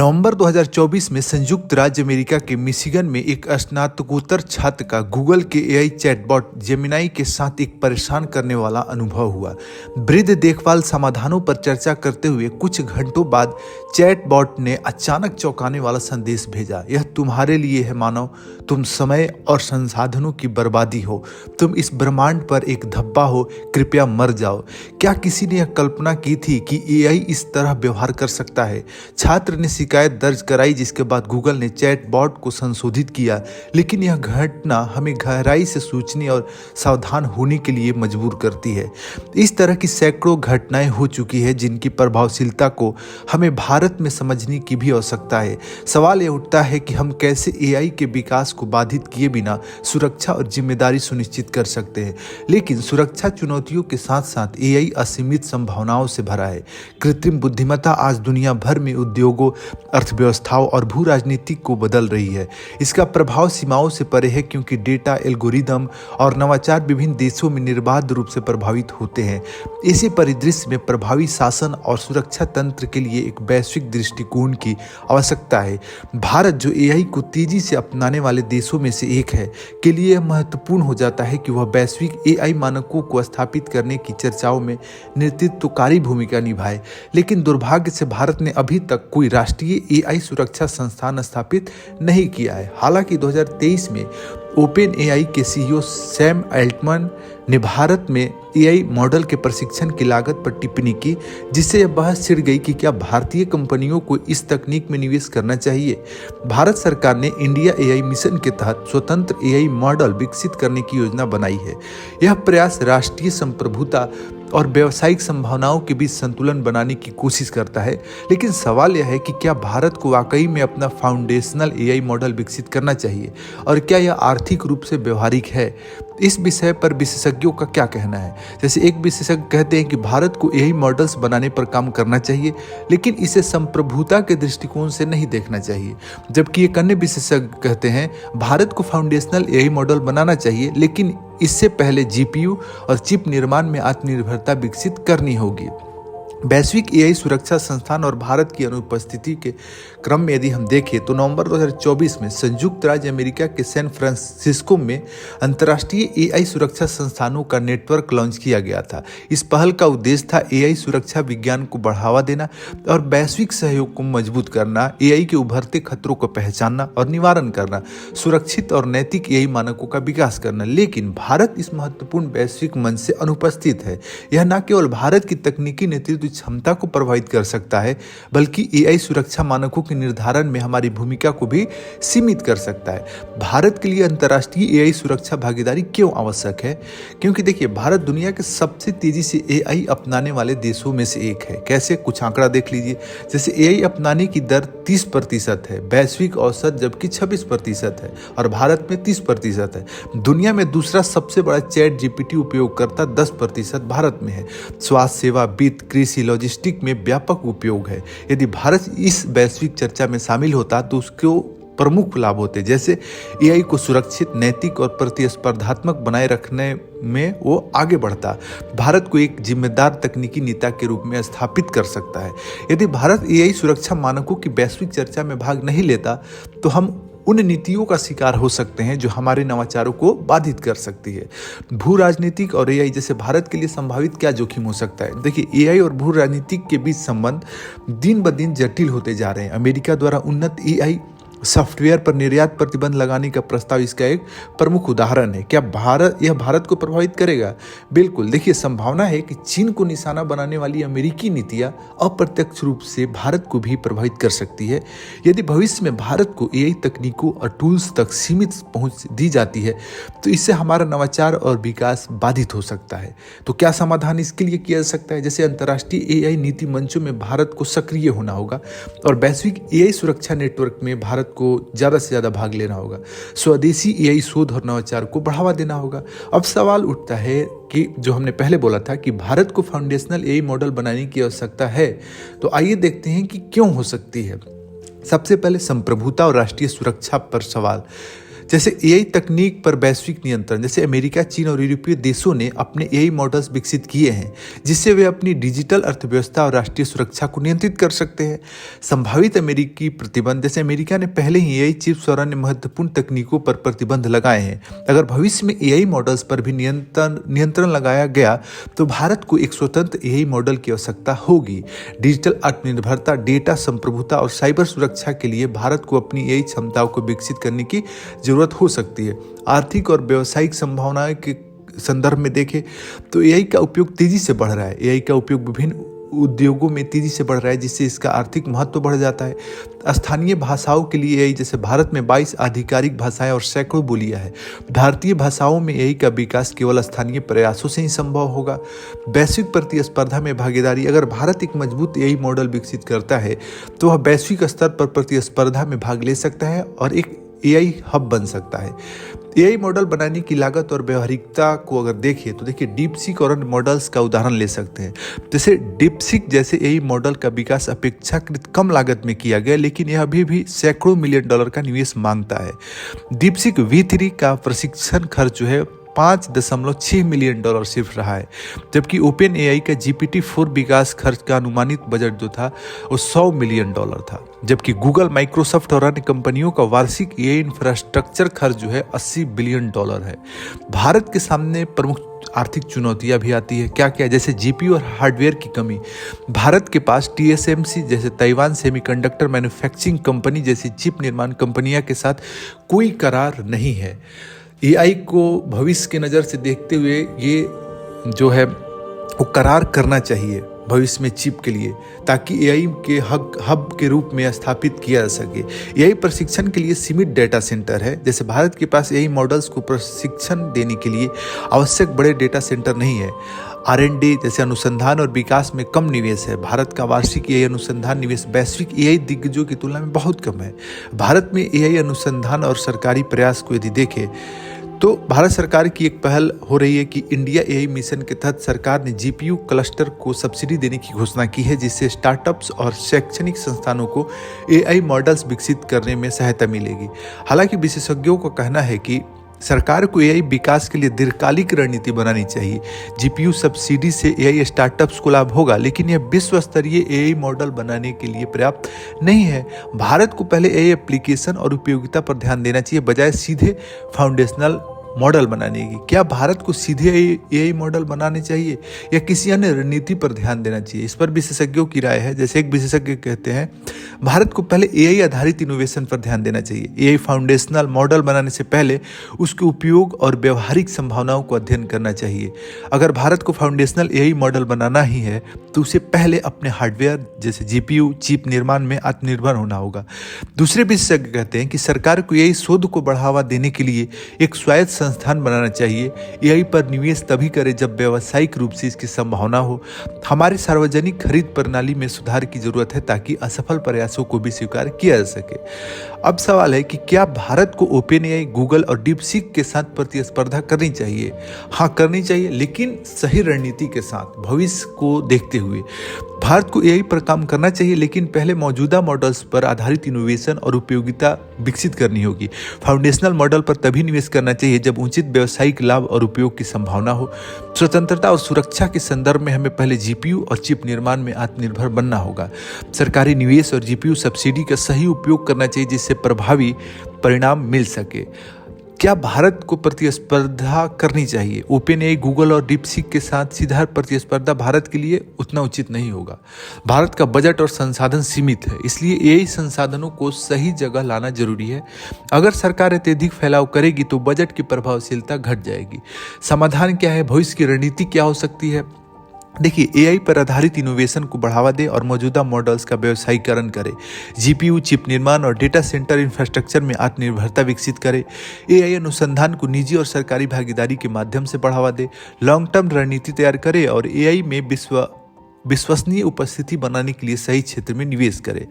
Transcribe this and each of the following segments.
नवंबर 2024 में संयुक्त राज्य अमेरिका के मिशिगन में एक स्नातकोत्तर छात्र का गूगल के एआई चैटबॉट जेमिनाई के साथ एक परेशान करने वाला अनुभव हुआ। वृद्ध देखभाल समाधानों पर चर्चा करते हुए कुछ घंटों बाद चैटबॉट ने अचानक चौंकाने वाला संदेश भेजा। यह तुम्हारे लिए है मानव, तुम समय और संसाधनों की बर्बादी हो, तुम इस ब्रह्मांड पर एक धब्बा हो, कृपया मर जाओ। क्या किसी ने यह कल्पना की थी कि एआई इस तरह व्यवहार कर सकता है? छात्र ने शिकायत दर्ज कराई, जिसके बाद गूगल ने चैटबॉट को संशोधित किया। लेकिन यह घटना हमें गहराई से सोचने और सावधान होने के लिए मजबूर करती है। इस तरह की सैकड़ों घटनाएं हो चुकी है जिनकी प्रभावशीलता को हमें भारत में समझने की भी आवश्यकता है। सवाल यह उठता है कि हम कैसे एआई के विकास को बाधित किए बिना सुरक्षा और जिम्मेदारी सुनिश्चित कर सकते हैं। लेकिन सुरक्षा चुनौतियों के साथ साथ एआई असीमित संभावनाओं से भरा है। कृत्रिम बुद्धिमत्ता आज दुनिया भर में उद्योगों, अर्थव्यवस्थाओं और भू राजनीतिक को बदल रही है। इसका प्रभाव सीमाओं से परे है, क्योंकि डेटा, एल्गोरिदम और नवाचार विभिन्न देशों में निर्बाध रूप से प्रभावित होते हैं। इसी परिदृश्य में प्रभावी शासन और सुरक्षा तंत्र के लिए एक वैश्विक दृष्टिकोण की आवश्यकता है। भारत, जो एआई को तेजी से अपनाने वाले देशों में से एक है, के लिए यह महत्वपूर्ण हो जाता है कि वह वैश्विक एआई मानकों को स्थापित करने की चर्चाओं में नेतृत्वकारी भूमिका निभाए। लेकिन दुर्भाग्य से भारत ने अभी तक कोई राष्ट्रीय एआई सुरक्षा संस्थान स्थापित नहीं किया है। हालांकि 2023 में ओपन एआई के सीईओ सैम अल्टमैन ने भारत में एआई मॉडल के प्रशिक्षण की लागत पर टिप्पणी की, जिससे यह बहस छिड़ गई कि क्या भारतीय कंपनियों को इस तकनीक में निवेश करना चाहिए। भारत सरकार ने इंडिया एआई मिशन के तहत स्वतंत्र एआई मॉडल विकसित करने की योजना बनाई है। यह प्रयास राष्ट्रीय संप्रभुता और व्यावसायिक संभावनाओं के बीच संतुलन बनाने की कोशिश करता है। लेकिन सवाल यह है कि क्या भारत को वाकई में अपना फाउंडेशनल एआई मॉडल विकसित करना चाहिए, और क्या यह आर्थिक रूप से व्यवहारिक है? इस विषय पर विशेषज्ञों का क्या कहना है? जैसे एक विशेषज्ञ कहते हैं कि भारत को एआई मॉडल्स बनाने पर काम करना चाहिए, लेकिन इसे संप्रभुता के दृष्टिकोण से नहीं देखना चाहिए। जबकि एक अन्य विशेषज्ञ कहते हैं भारत को फाउंडेशनल एआई मॉडल बनाना चाहिए, लेकिन इससे पहले जीपीयू और चिप निर्माण में आत्मनिर्भरता विकसित करनी होगी। वैश्विक एआई सुरक्षा संस्थान और भारत की अनुपस्थिति के क्रम में यदि हम देखें तो नवंबर 2024 में संयुक्त राज्य अमेरिका के सैन फ्रांसिस्को में अंतर्राष्ट्रीय एआई सुरक्षा संस्थानों का नेटवर्क लॉन्च किया गया था। इस पहल का उद्देश्य था एआई सुरक्षा विज्ञान को बढ़ावा देना और वैश्विक सहयोग को मजबूत करना, एआई के उभरते खतरों को पहचानना और निवारण करना, सुरक्षित और नैतिक एआई मानकों का विकास करना। लेकिन भारत इस महत्वपूर्ण वैश्विक मंच से अनुपस्थित है। यह न केवल भारत की तकनीकी नेतृत्व क्षमता को प्रभावित कर सकता है, बल्कि एआई सुरक्षा मानकों के निर्धारण में हमारी भूमिका को भी सीमित कर सकता है। भारत के लिए अंतर्राष्ट्रीय एआई सुरक्षा भागीदारी क्यों आवश्यक है? क्योंकि देखिए, भारत दुनिया के सबसे तेजी से एआई अपनाने वाले देशों में से एक है। कैसे? कुछ आंकड़ा देख लीजिए। जैसे एआई अपनाने की दर 30% है, वैश्विक औसत जबकि 26% है, और भारत में 30% है। दुनिया में दूसरा सबसे बड़ा चैट जीपीटी उपयोगकर्ता 10% भारत में है। स्वास्थ्य सेवा, वित्त, कृषि, लॉजिस्टिक में व्यापक उपयोग है। यदि भारत इस वैश्विक चर्चा में शामिल होता तो उसको प्रमुख लाभ होते, जैसे एआई को सुरक्षित, नैतिक और प्रतिस्पर्धात्मक बनाए रखने में वो आगे बढ़ता। भारत को एक जिम्मेदार तकनीकी नेता के रूप में स्थापित कर सकता है। यदि भारत एआई सुरक्षा मानकों की वैश्विक चर्चा में भाग नहीं लेता तो हम उन नीतियों का शिकार हो सकते हैं जो हमारे नवाचारों को बाधित कर सकती है। भू राजनीतिक और एआई जैसे भारत के लिए संभावित क्या जोखिम हो सकता है? देखिए, एआई और भू राजनीतिक के बीच संबंध दिन ब दिन जटिल होते जा रहे हैं। अमेरिका द्वारा उन्नत एआई सॉफ्टवेयर पर निर्यात प्रतिबंध लगाने का प्रस्ताव इसका एक प्रमुख उदाहरण है। क्या यह भारत को प्रभावित करेगा? बिल्कुल। देखिए, संभावना है कि चीन को निशाना बनाने वाली अमेरिकी नीतियां अप्रत्यक्ष रूप से भारत को भी प्रभावित कर सकती है। यदि भविष्य में भारत को एआई तकनीकों और टूल्स तक सीमित पहुंच दी जाती है तो इससे हमारा नवाचार और विकास बाधित हो सकता है। तो क्या समाधान इसके लिए किया जा सकता है? जैसे अंतर्राष्ट्रीय एआई नीति मंचों में भारत को सक्रिय होना होगा और वैश्विक एआई सुरक्षा नेटवर्क में भारत को ज्यादा से ज्यादा भाग लेना होगा। स्वदेशी एआई शोध और नवाचार को बढ़ावा देना होगा। अब सवाल उठता है कि जो हमने पहले बोला था कि भारत को फाउंडेशनल एआई मॉडल बनाने की आवश्यकता है, तो आइए देखते हैं कि क्यों हो सकती है। सबसे पहले संप्रभुता और राष्ट्रीय सुरक्षा पर सवाल। जैसे एआई तकनीक पर वैश्विक नियंत्रण, जैसे अमेरिका, चीन और यूरोपीय देशों ने अपने एआई मॉडल्स विकसित किए हैं जिससे वे अपनी डिजिटल अर्थव्यवस्था और राष्ट्रीय सुरक्षा को नियंत्रित कर सकते हैं। संभावित अमेरिकी प्रतिबंध, जैसे अमेरिका ने पहले ही एआई चिप्स और अन्य महत्वपूर्ण तकनीकों पर प्रतिबंध लगाए हैं। अगर भविष्य में एआई मॉडल्स पर भी नियंत्रण लगाया गया तो भारत को एक स्वतंत्र एआई मॉडल की आवश्यकता होगी। डिजिटल आत्मनिर्भरता, डेटा संप्रभुता और साइबर सुरक्षा के लिए भारत को अपनी एआई क्षमताओं को विकसित करने की जरूरत हो सकती है। आर्थिक और व्यावसायिक संभावनाओं के संदर्भ में देखें तो एआई का उपयोग तेजी से बढ़ रहा है। एआई का उपयोग विभिन्न उद्योगों में तेजी से बढ़ रहा है जिससे इसका आर्थिक महत्व बढ़ जाता है। स्थानीय भाषाओं के लिए एआई, जैसे भारत में 22 आधिकारिक भाषाएं और सैकड़ों बोलियां हैं। भारतीय भाषाओं में एआई का विकास केवल स्थानीय प्रयासों से ही संभव होगा। वैश्विक प्रतिस्पर्धा में भागीदारी, अगर भारत एक मजबूत एआई मॉडल विकसित करता है तो वह वैश्विक स्तर पर प्रतिस्पर्धा में भाग ले सकता है और एक एआई हब बन सकता है। एआई मॉडल बनाने की लागत और व्यवहारिकता को अगर देखें तो देखिए डीपसीक और अन्य मॉडल्स का उदाहरण ले सकते हैं। जैसे डीपसीक जैसे एआई मॉडल का विकास अपेक्षाकृत कम लागत में किया गया, लेकिन यह अभी भी सैकड़ों मिलियन डॉलर का निवेश मांगता है। डीपसीक V3 का प्रशिक्षण खर्च जो है $5.6 मिलियन सिर्फ रहा है, जबकि ओपन एआई का GPT-4 विकास खर्च का अनुमानित बजट जो था वो $100 मिलियन था, जबकि गूगल, माइक्रोसॉफ्ट और अन्य कंपनियों का वार्षिक एआई इंफ्रास्ट्रक्चर खर्च जो है $80 बिलियन है। भारत के सामने प्रमुख आर्थिक चुनौतियां भी आती है, क्या क्या, जैसे जीपीयू और हार्डवेयर की कमी। भारत के पास TSMC जैसे ताइवान सेमीकंडक्टर मैन्युफैक्चरिंग कंपनी जैसी चिप निर्माण कंपनियां के साथ कोई करार नहीं है। एआई को भविष्य के नज़र से देखते हुए ये जो है वो करार करना चाहिए भविष्य में चिप के लिए, ताकि एआई के हब के रूप में स्थापित किया जा सके। एआई प्रशिक्षण के लिए सीमित डेटा सेंटर है, जैसे भारत के पास एआई मॉडल्स को प्रशिक्षण देने के लिए आवश्यक बड़े डेटा सेंटर नहीं है। R&D जैसे अनुसंधान और विकास में कम निवेश है। भारत का वार्षिक एआई अनुसंधान निवेश वैश्विक एआई दिग्गजों की तुलना में बहुत कम है। भारत में एआई अनुसंधान और सरकारी प्रयास को यदि देखें तो भारत सरकार की एक पहल हो रही है कि इंडिया एआई मिशन के तहत सरकार ने जीपीयू क्लस्टर को सब्सिडी देने की घोषणा की है, जिससे स्टार्टअप्स और शैक्षणिक संस्थानों को एआई मॉडल्स विकसित करने में सहायता मिलेगी। हालांकि विशेषज्ञों का कहना है कि सरकार को एआई विकास के लिए दीर्घकालिक रणनीति बनानी चाहिए। जीपीयू सब्सिडी से एआई स्टार्टअप्स को लाभ होगा, लेकिन यह विश्व स्तरीय एआई मॉडल बनाने के लिए पर्याप्त नहीं है। भारत को पहले एआई एप्लीकेशन और उपयोगिता पर ध्यान देना चाहिए, बजाय सीधे फाउंडेशनल मॉडल बनाने की। क्या भारत को सीधे एआई मॉडल बनाने चाहिए या किसी अन्य रणनीति पर ध्यान देना चाहिए? इस पर विशेषज्ञों की राय है। जैसे एक विशेषज्ञ कहते हैं, भारत को पहले एआई आधारित इनोवेशन पर ध्यान देना चाहिए। एआई फाउंडेशनल मॉडल बनाने से पहले उसके उपयोग और व्यवहारिक संभावनाओं को अध्ययन करना चाहिए। अगर भारत को फाउंडेशनल एआई मॉडल बनाना ही है तो उसे पहले अपने हार्डवेयर जैसे जीपीयू चिप निर्माण में आत्मनिर्भर होना होगा। दूसरे विशेषज्ञ कहते हैं कि सरकार को एआई शोध को बढ़ावा देने के लिए एक स्वायत्त संस्थान बनाना चाहिए। एआई पर निवेश तभी करें जब व्यावसायिक रूप से इसकी संभावना हो। हमारे सार्वजनिक खरीद प्रणाली में सुधार की जरूरत है ताकि असफल प्रयासों को भी स्वीकार किया जा सके। अब सवाल है कि क्या भारत को ओपन एआई, गूगल और डीपसीक के साथ प्रतिस्पर्धा करनी चाहिए? हाँ, करनी चाहिए, लेकिन सही रणनीति के साथ, भविष्य को देखते हुए। भारत को एआई पर काम करना चाहिए, लेकिन पहले मौजूदा मॉडल्स पर आधारित इनोवेशन और उपयोगिता विकसित करनी होगी। फाउंडेशनल मॉडल पर तभी निवेश करना चाहिए जब उचित व्यावसायिक लाभ और उपयोग की संभावना हो। स्वतंत्रता और सुरक्षा के संदर्भ में हमें पहले जीपीयू और चिप निर्माण में आत्मनिर्भर बनना होगा। सरकारी निवेश और जीपीयू सब्सिडी का सही उपयोग करना चाहिए जिससे प्रभावी परिणाम मिल सके। क्या भारत को प्रतिस्पर्धा करनी चाहिए? ओपन एआई, गूगल और डीपसीक के साथ सीधा प्रतिस्पर्धा भारत के लिए उतना उचित नहीं होगा। भारत का बजट और संसाधन सीमित है, इसलिए एआई संसाधनों को सही जगह लाना जरूरी है। अगर सरकार अत्यधिक फैलाव करेगी तो बजट की प्रभावशीलता घट जाएगी। समाधान क्या है? भविष्य की रणनीति क्या हो सकती है? देखिए, एआई पर आधारित इनोवेशन को बढ़ावा दे और मौजूदा मॉडल्स का व्यवसायीकरण करे। जीपीयू चिप निर्माण और डेटा सेंटर इंफ्रास्ट्रक्चर में आत्मनिर्भरता विकसित करे। एआई अनुसंधान को निजी और सरकारी भागीदारी के माध्यम से बढ़ावा दे। लॉन्ग टर्म रणनीति तैयार करे और एआई में विश्वसनीय उपस्थिति बनाने के लिए सही क्षेत्र में निवेश करे।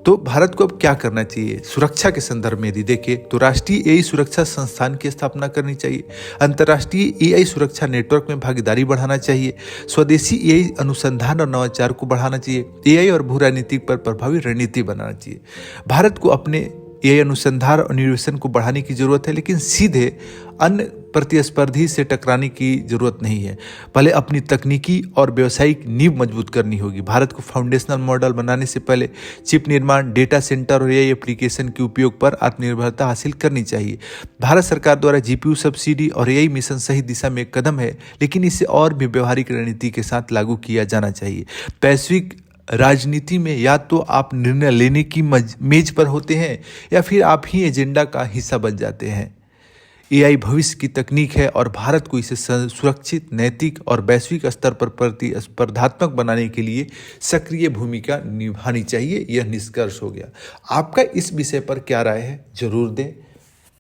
तो भारत को अब क्या करना चाहिए? सुरक्षा के संदर्भ में यदि देखें तो राष्ट्रीय एआई सुरक्षा संस्थान की स्थापना करनी चाहिए। अंतर्राष्ट्रीय एआई सुरक्षा नेटवर्क में भागीदारी बढ़ाना चाहिए। स्वदेशी एआई अनुसंधान और नवाचार को बढ़ाना चाहिए। एआई और भू राजनीति पर प्रभावी रणनीति बनाना चाहिए। भारत को अपने एआई अनुसंधान और इनोवेशन को बढ़ाने की जरूरत है, लेकिन सीधे अन्य प्रतिस्पर्धी से टकराने की जरूरत नहीं है। पहले अपनी तकनीकी और व्यावसायिक नींव मजबूत करनी होगी। भारत को फाउंडेशनल मॉडल बनाने से पहले चिप निर्माण, डेटा सेंटर और एआई एप्लीकेशन के उपयोग पर आत्मनिर्भरता हासिल करनी चाहिए। भारत सरकार द्वारा जीपीयू सब्सिडी और एआई मिशन सही दिशा में एक कदम है, लेकिन इसे और भी व्यवहारिक रणनीति के साथ लागू किया जाना चाहिए। वैश्विक राजनीति में या तो आप निर्णय लेने की मेज पर होते हैं या फिर आप ही एजेंडा का हिस्सा बन जाते हैं। एआई भविष्य की तकनीक है और भारत को इसे सुरक्षित, नैतिक और वैश्विक स्तर पर प्रतिस्पर्धात्मक बनाने के लिए सक्रिय भूमिका निभानी चाहिए। यह निष्कर्ष हो गया। आपका इस विषय पर क्या राय है, जरूर दें।